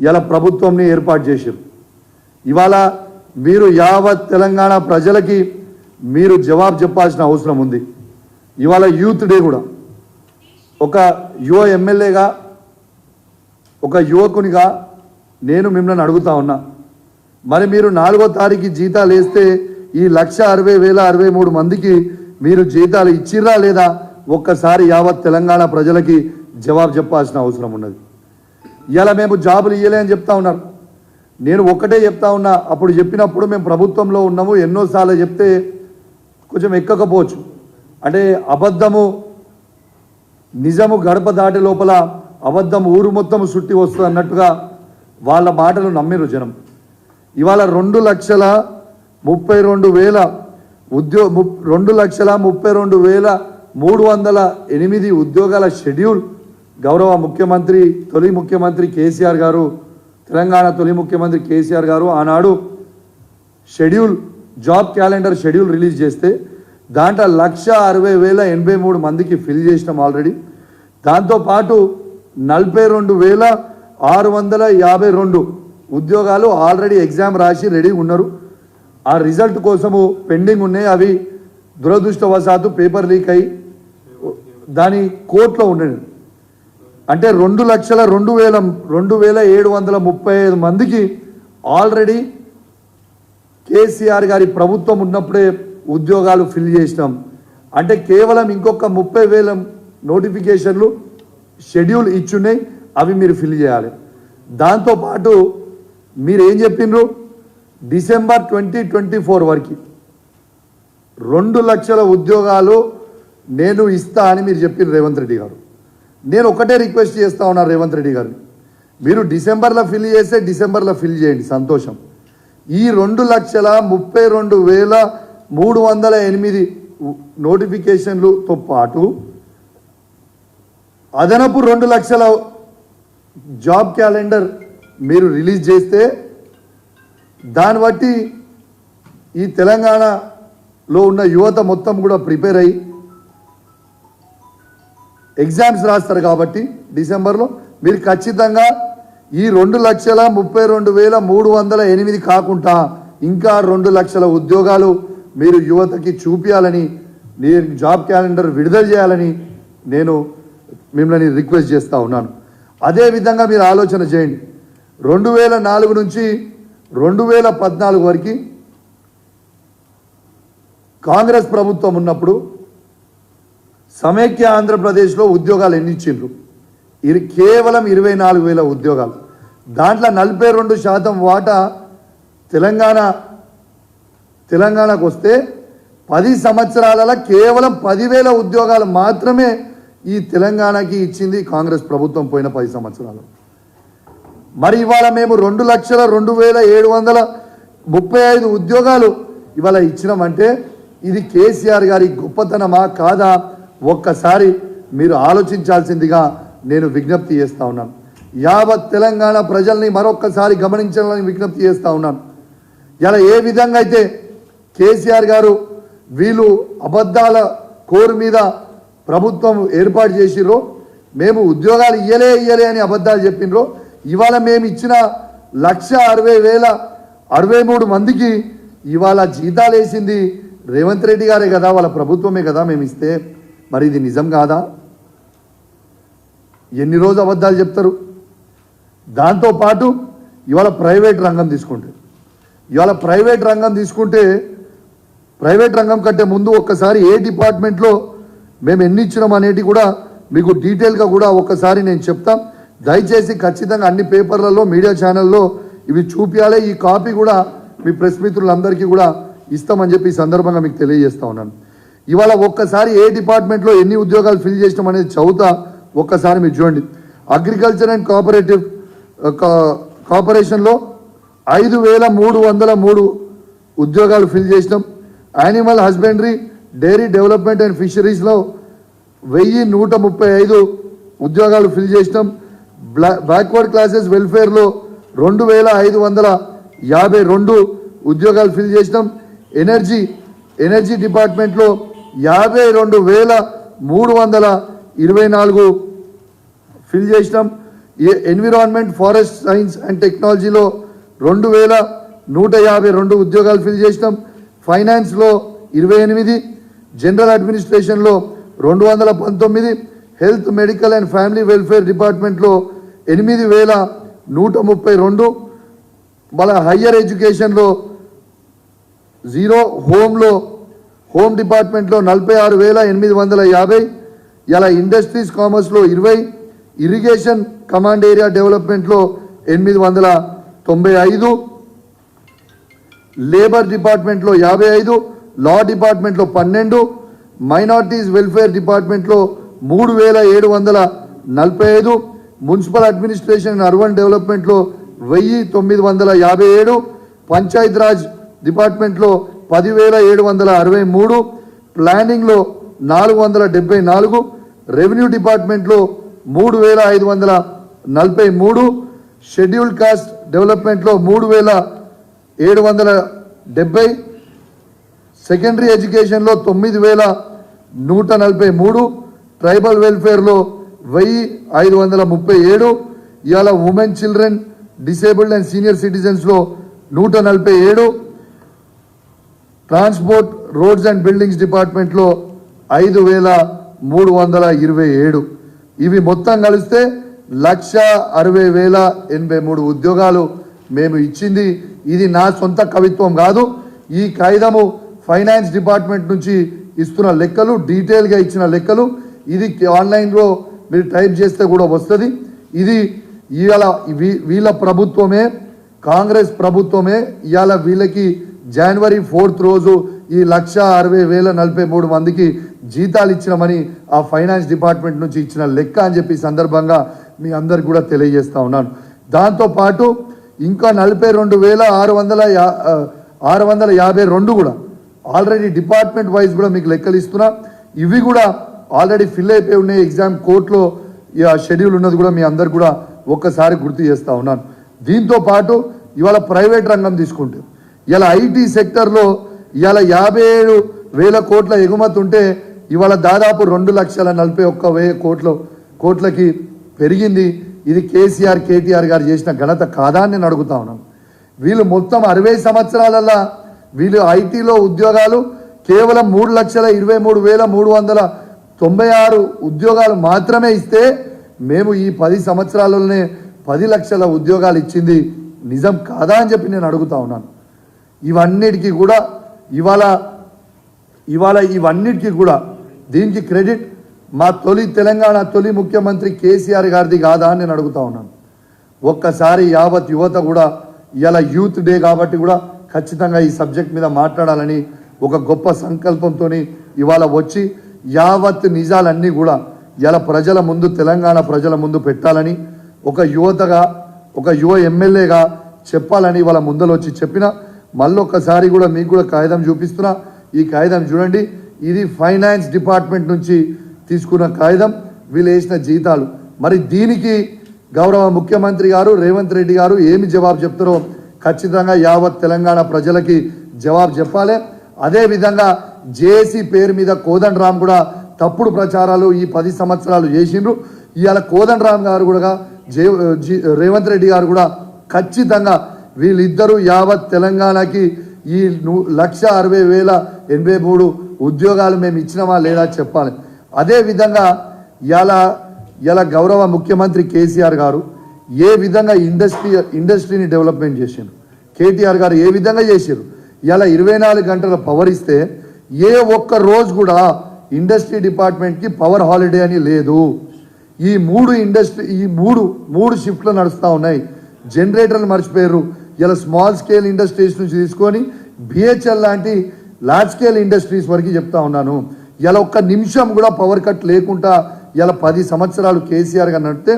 ఇలా ప్రభుత్వంని ఏర్పాటు చేశారు. ఇవాళ మీరు యావత్ తెలంగాణ ప్రజలకి మీరు జవాబు చెప్పాల్సిన అవసరం ఉంది. ఇవాళ యూత్ డే కూడా ఒక యువ ఎమ్మెల్యేగా ఒక యువకునిగా నేను మిమ్మల్ని అడుగుతా ఉన్నా, మరి మీరు 4వ తారీఖు జీతాలు వేస్తే ఈ 1,60,063 మందికి మీరు జీతాలు ఇచ్చిర్రా లేదా ఒక్కసారి యావత్ తెలంగాణ ప్రజలకి జవాబు చెప్పాల్సిన అవసరం ఉన్నది. ఇలా మేము జాబులు ఇయ్యలే అని చెప్తా ఉన్నారు. నేను ఒక్కటే చెప్తా ఉన్నా, అప్పుడు చెప్పినప్పుడు మేము ప్రభుత్వంలో ఉన్నాము, ఎన్నోసార్లు చెప్తే కొంచెం ఎక్కకపోవచ్చు. అంటే అబద్ధము నిజము గడప దాటి లోపల అబద్ధం ఊరు మొత్తం సుట్టి వస్తుంది అన్నట్టుగా వాళ్ళ మాటలు నమ్మిరు జనం. ఇవాళ 2,32,000 2,32,308 ఉద్యోగాల షెడ్యూల్ గౌరవ ముఖ్యమంత్రి తొలి ముఖ్యమంత్రి కేసీఆర్ గారు, తెలంగాణ తొలి ముఖ్యమంత్రి కేసీఆర్ గారు ఆనాడు schedule job calendar schedule release చేస్తే దాంట్లో 1,60,083 మందికి ఫిల్ చేసినాం ఆల్రెడీ. దాంతోపాటు 42,652 ఉద్యోగాలు ఆల్రెడీ ఎగ్జామ్ రాసి రెడీ ఉన్నారు. ఆ రిజల్ట్ కోసము పెండింగ్ ఉన్నాయి. అవి దురదృష్టవశాత్తు పేపర్ లీక్ అయ్యి దాని కోర్టులో ఉన్నాయి. అంటే 2,02,735 మందికి ఆల్రెడీ కేసీఆర్ గారి ప్రభుత్వం ఉన్నప్పుడే ఉద్యోగాలు ఫిల్ చేసినాం. అంటే కేవలం ఇంకొక 30,000 నోటిఫికేషన్లు షెడ్యూల్ ఇచ్చున్నాయి, అవి మీరు ఫిల్ చేయాలి. దాంతోపాటు మీరు ఏం చెప్పిండ్రు, డిసెంబర్ 2024 వరకు 2 లక్షల ఉద్యోగాలు నేను ఇస్తా అని మీరు చెప్పిన రేవంత్ రెడ్డి గారు. నేను ఒకటే రిక్వెస్ట్ చేస్తా ఉన్నా రేవంత్ రెడ్డి గారిని, మీరు డిసెంబర్లో ఫిల్ చేస్తే డిసెంబర్లో ఫిల్ చేయండి, సంతోషం. ఈ 2,32,308 నోటిఫికేషన్లతో పాటు అదనపు 2 లక్షల జాబ్ క్యాలెండర్ మీరు రిలీజ్ చేస్తే దాన్ని బట్టి ఈ తెలంగాణలో ఉన్న యువత మొత్తం కూడా ప్రిపేర్ అయ్యి ఎగ్జామ్స్ రాస్తారు. కాబట్టి డిసెంబర్లో మీరు ఖచ్చితంగా ఈ 2,32,308 కాకుండా ఇంకా 2 లక్షల ఉద్యోగాలు మీరు యువతకి చూపించాలని, నేను జాబ్ క్యాలెండర్ విడుదల చేయాలని నేను మిమ్మల్ని రిక్వెస్ట్ చేస్తూ ఉన్నాను. అదేవిధంగా మీరు ఆలోచన చేయండి, 2004 నుంచి 2014 వరకు కాంగ్రెస్ ప్రభుత్వం ఉన్నప్పుడు సమైక్య ఆంధ్రప్రదేశ్లో ఉద్యోగాలు ఎన్ని ఇచ్చిండ్రు? ఇది కేవలం 24,000 ఉద్యోగాలు. దాంట్లో 42% వాటా తెలంగాణకు వస్తే 10 సంవత్సరాలలో కేవలం 10,000 ఉద్యోగాలు మాత్రమే ఈ తెలంగాణకి ఇచ్చింది కాంగ్రెస్ ప్రభుత్వం పోయిన 10 సంవత్సరాలు. మరి ఇవాళ మేము 2,02,735 ఉద్యోగాలు ఇవాళ ఇచ్చినామంటే ఇది కేసీఆర్ గారి గొప్పతనమా కాదా ఒక్కసారి మీరు ఆలోచించాల్సిందిగా నేను విజ్ఞప్తి చేస్తూ ఉన్నాను. యావత్ తెలంగాణ ప్రజల్ని మరొక్కసారి గమనించాలని విజ్ఞప్తి చేస్తూ ఉన్నాను. ఇలా ఏ విధంగా అయితే కేసీఆర్ గారు వీళ్ళు అబద్ధాల కోరు మీద ప్రభుత్వం ఏర్పాటు చేసిర్రో, మేము ఉద్యోగాలు ఇయ్యలే అని అబద్ధాలు చెప్పినరో, ఇవాళ మేము ఇచ్చిన 1,60,063 మందికి ఇవాళ జీతాలు వేసింది రేవంత్ రెడ్డి గారే కదా, వాళ్ళ ప్రభుత్వమే కదా మేము ఇస్తే. మరి ఇది నిజం కాదా? ఎన్ని రోజు అబద్ధాలు చెప్తారు? దాంతోపాటు ఇవాళ ప్రైవేట్ రంగం తీసుకుంటే ప్రైవేట్ రంగం కంటే ముందు ఒక్కసారి ఏ డిపార్ట్మెంట్లో మేము ఎన్ని ఇచ్చినాం అనేది కూడా మీకు డీటెయిల్గా కూడా ఒక్కసారి నేను చెప్తాం. దయచేసి ఖచ్చితంగా అన్ని పేపర్లలో మీడియా ఛానల్లో ఇవి చూపించాలి. ఈ కాపీ కూడా మీ ప్రెస్ మిత్రులందరికీ కూడా ఇస్తామని చెప్పి ఈ సందర్భంగా మీకు తెలియజేస్తా ఉన్నాను. ఇవాళ ఒక్కసారి ఏ డిపార్ట్మెంట్లో ఎన్ని ఉద్యోగాలు ఫిల్ చేసినాం అనేది చదువుతా, ఒక్కసారి మీరు చూడండి. అగ్రికల్చర్ అండ్ కార్పొరేషన్లో 5,303 ఉద్యోగాలు ఫిల్ చేసినాం. Animal husbandry, dairy development and ఫిషరీస్లో 1,135 ఉద్యోగాలు ఫిల్ చేసినాం. బ్యాక్వర్డ్ క్లాసెస్ వెల్ఫేర్లో 2,552 ఉద్యోగాలు ఫిల్ చేసినాం. ఎనర్జీ డిపార్ట్మెంట్లో 52,324 ఫిల్ చేసినాం. ఎన్విరాన్మెంట్ ఫారెస్ట్ సైన్స్ అండ్ టెక్నాలజీలో 2152 ఉద్యోగాలు ఫిల్ చేసినాం. ఫైనాన్స్లో 28, జనరల్ అడ్మినిస్ట్రేషన్లో 219, health medical and family welfare డిపార్ట్మెంట్లో 8132, మళ్ళీ హయ్యర్ ఎడ్యుకేషన్లో 0, హోమ్ డిపార్ట్మెంట్లో 46,850, ఇలా ఇండస్ట్రీస్ కామర్స్లో 20, ఇరిగేషన్ కమాండ్ ఏరియా డెవలప్మెంట్లో 895, లేబర్ డిపార్ట్మెంట్లో 55, లా డిపార్ట్మెంట్లో 12, మైనారిటీస్ వెల్ఫేర్ డిపార్ట్మెంట్లో 3745, మున్సిపల్ అడ్మినిస్ట్రేషన్ అండ్ అర్బన్ డెవలప్మెంట్లో 1957, పంచాయత్ రాజ్ డిపార్ట్మెంట్లో 10,763, ప్లానింగ్లో 474, రెవెన్యూ డిపార్ట్మెంట్లో 3,543, షెడ్యూల్డ్ కాస్ట్ డెవలప్మెంట్లో 3,770, సెకండరీ ఎడ్యుకేషన్లో 9,143, ట్రైబల్ వెల్ఫేర్లో 1,537, ఇవాళ women children disabled and senior సిటిజన్స్లో 147, ట్రాన్స్పోర్ట్ రోడ్స్ అండ్ బిల్డింగ్స్ డిపార్ట్మెంట్లో 5,327. ఇవి మొత్తం కలిస్తే 1,60,083 ఉద్యోగాలు మేము ఇచ్చింది. ఇది నా సొంత కవిత్వం కాదు. ఈ కాగితము ఫైనాన్స్ డిపార్ట్మెంట్ నుంచి ఇస్తున్న లెక్కలు, డీటెయిల్గా ఇచ్చిన లెక్కలు. ఇది ఆన్లైన్లో మీరు టైప్ చేస్తే కూడా వస్తుంది. ఇది ఇవాళ వీళ్ళ ప్రభుత్వమే, కాంగ్రెస్ ప్రభుత్వమే ఇవాళ వీళ్ళకి జనవరి 4th రోజు ఈ 1,60,043 మందికి జీతాలు ఇచ్చినామని ఆ ఫైనాన్స్ డిపార్ట్మెంట్ నుంచి ఇచ్చిన లెక్క అని చెప్పి సందర్భంగా మీ అందరికి కూడా తెలియజేస్తా ఉన్నాను. దాంతోపాటు ఇంకా 42,652 కూడా ఆల్రెడీ డిపార్ట్మెంట్ వైజ్ కూడా మీకు లెక్కలు ఇస్తున్నా. ఇవి కూడా ఆల్రెడీ ఫిల్ అయిపోయి ఉన్నాయి. ఎగ్జామ్ కోర్టులో షెడ్యూల్ ఉన్నది కూడా మీ అందరు కూడా ఒక్కసారి గుర్తు చేస్తూ ఉన్నాను. దీంతో పాటు ఇవాళ ప్రైవేట్ రంగం తీసుకుంటే ఇలా ఐటీ సెక్టర్లో ఇవాళ 57,000 కోట్ల ఎగుమతి ఉంటే ఇవాళ దాదాపు 2,41,000 కోట్లకి పెరిగింది. ఇది కేటీఆర్ గారు చేసిన ఘనత కాదా అని నేను అడుగుతా ఉన్నాను. వీళ్ళు మొత్తం 60 సంవత్సరాలల్లా వీళ్ళు ఐటీలో ఉద్యోగాలు కేవలం 3,23,396 ఉద్యోగాలు మాత్రమే ఇస్తే మేము ఈ 10 సంవత్సరాలలోనే 10 లక్షల ఉద్యోగాలు ఇచ్చింది నిజం కాదా అని చెప్పి నేను అడుగుతా ఉన్నాను. ఇవన్నిటికీ కూడా ఇవాళ ఇవన్నిటికీ కూడా దీనికి క్రెడిట్ మా తెలంగాణ తొలి ముఖ్యమంత్రి కేసీఆర్ గారిది కాదా అని నేను అడుగుతా ఉన్నాను. ఒక్కసారి యావత్ యువత కూడా ఇవాళ యూత్ డే కాబట్టి కూడా ఖచ్చితంగా ఈ సబ్జెక్ట్ మీద మాట్లాడాలని ఒక గొప్ప సంకల్పంతో ఇవాళ వచ్చి యావత్ నిజాలన్నీ కూడా ఇలా ప్రజల ముందు, తెలంగాణ ప్రజల ముందు పెట్టాలని ఒక యువతగా, ఒక యువ ఎమ్మెల్యేగా చెప్పాలని ఇవాళ ముందలు వచ్చి చెప్పిన. మళ్ళొక్కసారి కూడా మీకు కూడా కాగితం చూపిస్తున్నా. ఈ కాగితం చూడండి. ఇది ఫైనాన్స్ డిపార్ట్మెంట్ నుంచి తీసుకున్న కాగితం, వీళ్ళు వేసిన జీతాలు. మరి దీనికి గౌరవ ముఖ్యమంత్రి గారు రేవంత్ రెడ్డి గారు ఏమి జవాబు చెప్తారో ఖచ్చితంగా యావత్ తెలంగాణ ప్రజలకి జవాబు చెప్పాలి. అదేవిధంగా జేఏసీ పేరు మీద కోదండరామ్ కూడా తప్పుడు ప్రచారాలు ఈ 10 సంవత్సరాలు చేసిండ్రు. ఇవాళ కోదండరామ్ గారు కూడా రేవంత్ రెడ్డి గారు కూడా ఖచ్చితంగా వీళ్ళిద్దరూ యావత్ తెలంగాణకి ఈ 1,60,083 ఉద్యోగాలు మేము ఇచ్చినామా లేదా చెప్పాలి. అదేవిధంగా ఇలా గౌరవ ముఖ్యమంత్రి కేసీఆర్ గారు ఏ విధంగా ఇండస్ట్రీని డెవలప్మెంట్ చేశారు, కేటీఆర్ గారు ఏ విధంగా చేశారు. ఇలా 24 గంటల పవర్ ఇస్తే ఏ ఒక్క రోజు కూడా ఇండస్ట్రీ డిపార్ట్మెంట్కి పవర్ హాలిడే అని లేదు. ఈ మూడు షిఫ్ట్లు నడుస్తూ ఉన్నాయి. జనరేటర్లు మర్చిపోయారు. ఇలా స్మాల్ స్కేల్ ఇండస్ట్రీస్ నుంచి తీసుకొని బిహెచ్ఎల్ లాంటి లార్జ్ స్కేల్ ఇండస్ట్రీస్ వరకు చెప్తా ఉన్నాను. ఇలా ఒక్క నిమిషం కూడా పవర్ కట్ లేకుండా ఇలా 10 సంవత్సరాలు కేసీఆర్ గారు నడితే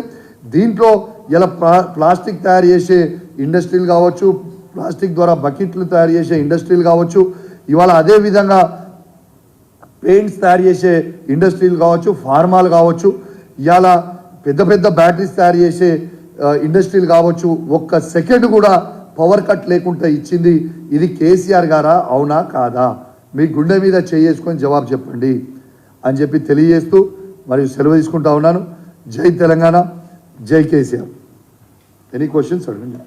దీంట్లో ఇలా ప్లాస్టిక్ తయారు చేసే ఇండస్ట్రీలు కావచ్చు, ప్లాస్టిక్ ద్వారా బకెట్లు తయారు చేసే ఇండస్ట్రీలు కావచ్చు, ఇవాళ అదేవిధంగా పెయింట్స్ తయారు చేసే ఇండస్ట్రీలు కావచ్చు, ఫార్మాలు కావచ్చు, ఇవాళ పెద్ద పెద్ద బ్యాటరీస్ తయారు చేసే ఇండస్ట్రీలు కావచ్చు. ఒక్క సెకండ్ కూడా పవర్ కట్ లేకుండా ఇచ్చింది ఇది కేసీఆర్ గారా, అవునా కాదా? మీ గుండె మీద చేసుకొని జవాబు చెప్పండి అని చెప్పి తెలియజేస్తూ మరియు సెలవు తీసుకుంటా ఉన్నాను. జై తెలంగాణ, జై కేసీఆర్. ఎనీ క్వశ్చన్స్ అడగండి.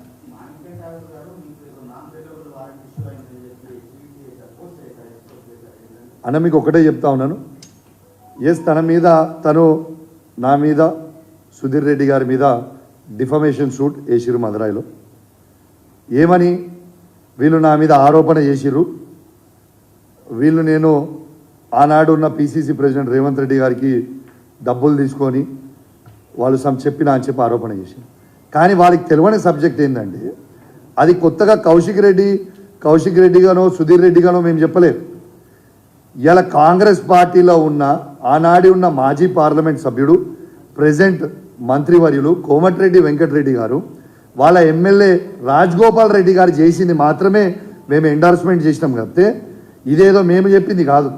అన్న మీకు ఒకటే చెప్తా ఉన్నాను, ఎస్ తను నా మీద సుధీర్ రెడ్డి గారి మీద డిఫమేషన్ సూట్ వేసిర్రు మదురాయిలో. ఏమని వీళ్ళు నా మీద ఆరోపణ చేసిర్రు, వీళ్ళు నేను ఆనాడు ఉన్న పిసిసి ప్రెసిడెంట్ రేవంత్ రెడ్డి గారికి డబ్బులు తీసుకొని వాళ్ళు చెప్పిన అని చెప్పి ఆరోపణ చేశారు. కానీ వాళ్ళకి తెలియని సబ్జెక్ట్ ఏంటంటే అది కొత్తగా కౌశిక్ రెడ్డి గానో సుధీర్ రెడ్డి గానో మేము చెప్పలేదు. ఇలా కాంగ్రెస్ పార్టీలో ఉన్న ఆనాడి ఉన్న మాజీ పార్లమెంట్ సభ్యుడు ప్రెసిడెంట్ మంత్రివర్యులు కోమటిరెడ్డి వెంకటరెడ్డి గారు వాళ్ళ ఎమ్మెల్యే రాజగోపాల్ రెడ్డి గారు చేసింది మాత్రమే మేము ఎండార్స్మెంట్ చేసినాం కాబట్టి ఇదేదో మేము చెప్పింది కాదు.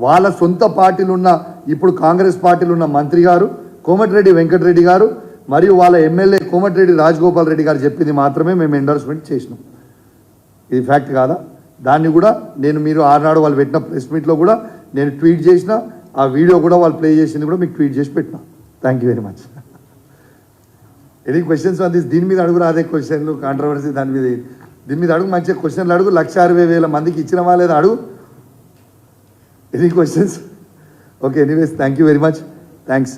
వాళ్ళ సొంత పార్టీలు ఉన్న ఇప్పుడు కాంగ్రెస్ పార్టీలు ఉన్న మంత్రి గారు కోమటిరెడ్డి వెంకటరెడ్డి గారు మరియు వాళ్ళ ఎమ్మెల్యే కోమటిరెడ్డి రాజగోపాల్ రెడ్డి గారు చెప్పింది మాత్రమే మేము ఎండార్స్మెంట్ చేసినాం. ఇది ఫ్యాక్ట్ కాదా? దాన్ని కూడా మీరు ఆనాడు వాళ్ళు పెట్టిన ప్రెస్ మీట్లో కూడా నేను ట్వీట్ చేసిన, ఆ వీడియో కూడా వాళ్ళు ప్లే చేసింది కూడా మీకు ట్వీట్ చేసి పెట్టినా. Thank you very much. Any questions on this? దీని మీద అడుగురా, అదే క్వశ్చన్లు కాంట్రవర్సీ దీని మీద అడుగు, మంచిగా క్వశ్చన్లు అడుగు. 1,60,000 మందికి ఇచ్చిన వాళ్ళేదా అడుగు. Any questions? Okay, anyways thank you very much. Thanks.